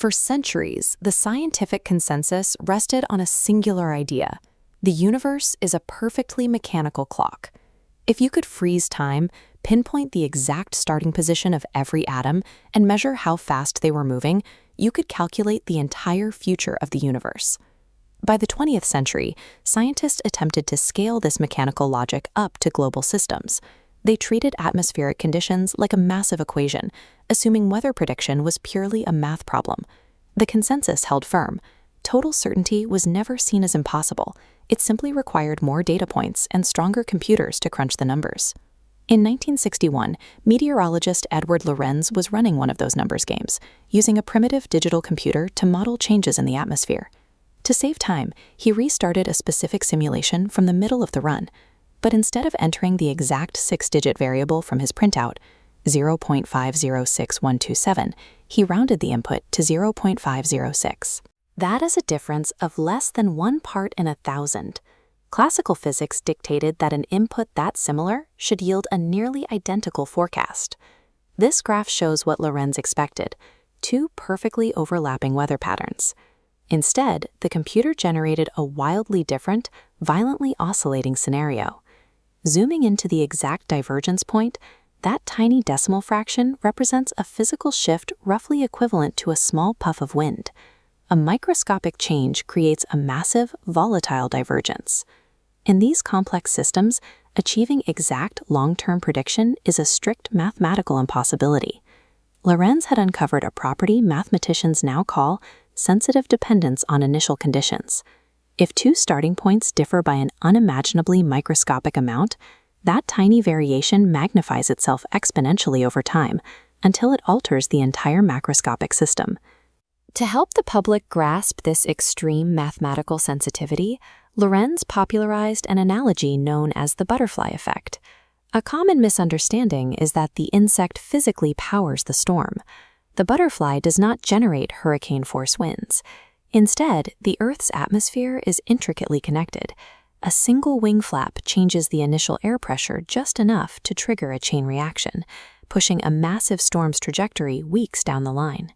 For centuries, the scientific consensus rested on a singular idea. The universe is a perfectly mechanical clock. If you could freeze time, pinpoint the exact starting position of every atom, and measure how fast they were moving, you could calculate the entire future of the universe. By the 20th century, scientists attempted to scale this mechanical logic up to global systems. They treated atmospheric conditions like a massive equation, assuming weather prediction was purely a math problem. The consensus held firm. Total certainty was never seen as impossible. It simply required more data points and stronger computers to crunch the numbers. In 1961, meteorologist Edward Lorenz was running one of those numbers games, using a primitive digital computer to model changes in the atmosphere. To save time, he restarted a specific simulation from the middle of the run. But instead of entering the exact 6-digit variable from his printout, 0.506127, he rounded the input to 0.506. That is a difference of less than 1 part in 1,000. Classical physics dictated that an input that similar should yield a nearly identical forecast. This graph shows what Lorenz expected: 2 perfectly overlapping weather patterns. Instead, the computer generated a wildly different, violently oscillating scenario. Zooming into the exact divergence point, that tiny decimal fraction represents a physical shift roughly equivalent to a small puff of wind. A microscopic change creates a massive, volatile divergence. In these complex systems, achieving exact long-term prediction is a strict mathematical impossibility. Lorenz had uncovered a property mathematicians now call sensitive dependence on initial conditions. If 2 starting points differ by an unimaginably microscopic amount, that tiny variation magnifies itself exponentially over time until it alters the entire macroscopic system. To help the public grasp this extreme mathematical sensitivity, Lorenz popularized an analogy known as the butterfly effect. A common misunderstanding is that the insect physically powers the storm. The butterfly does not generate hurricane-force winds. Instead, the Earth's atmosphere is intricately connected. A single wing flap changes the initial air pressure just enough to trigger a chain reaction, pushing a massive storm's trajectory weeks down the line.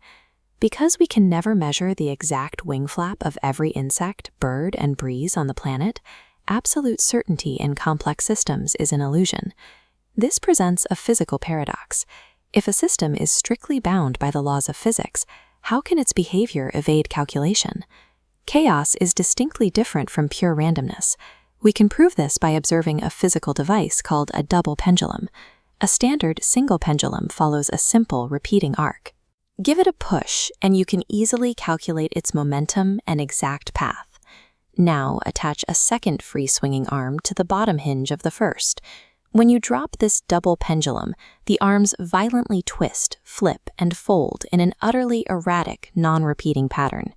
Because we can never measure the exact wing flap of every insect, bird, and breeze on the planet, absolute certainty in complex systems is an illusion. This presents a physical paradox. If a system is strictly bound by the laws of physics, how can its behavior evade calculation? Chaos is distinctly different from pure randomness. We can prove this by observing a physical device called a double pendulum. A standard single pendulum follows a simple repeating arc. Give it a push, and you can easily calculate its momentum and exact path. Now attach a second free-swinging arm to the bottom hinge of the first. When you drop this double pendulum, the arms violently twist, flip, and fold in an utterly erratic, non-repeating pattern.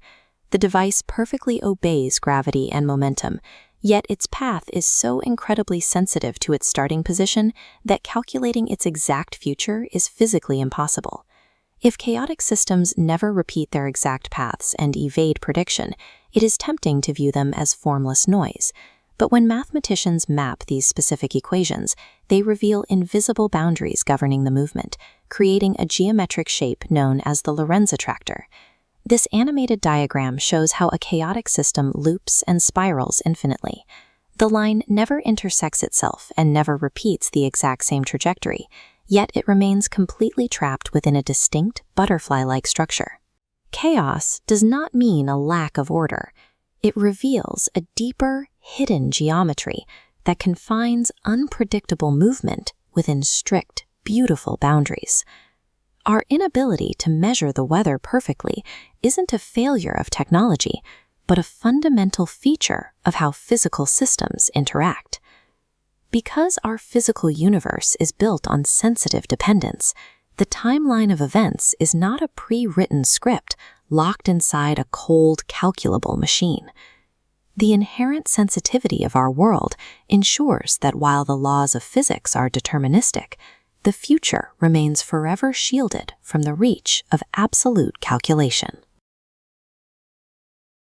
The device perfectly obeys gravity and momentum, yet its path is so incredibly sensitive to its starting position that calculating its exact future is physically impossible. If chaotic systems never repeat their exact paths and evade prediction, it is tempting to view them as formless noise. But when mathematicians map these specific equations, they reveal invisible boundaries governing the movement, creating a geometric shape known as the Lorenz Attractor. This animated diagram shows how a chaotic system loops and spirals infinitely. The line never intersects itself and never repeats the exact same trajectory, yet it remains completely trapped within a distinct butterfly-like structure. Chaos does not mean a lack of order. It reveals a deeper, hidden geometry that confines unpredictable movement within strict, beautiful boundaries. Our inability to measure the weather perfectly isn't a failure of technology, but a fundamental feature of how physical systems interact. Because our physical universe is built on sensitive dependence, the timeline of events is not a pre-written script locked inside a cold, calculable machine. The inherent sensitivity of our world ensures that while the laws of physics are deterministic, the future remains forever shielded from the reach of absolute calculation.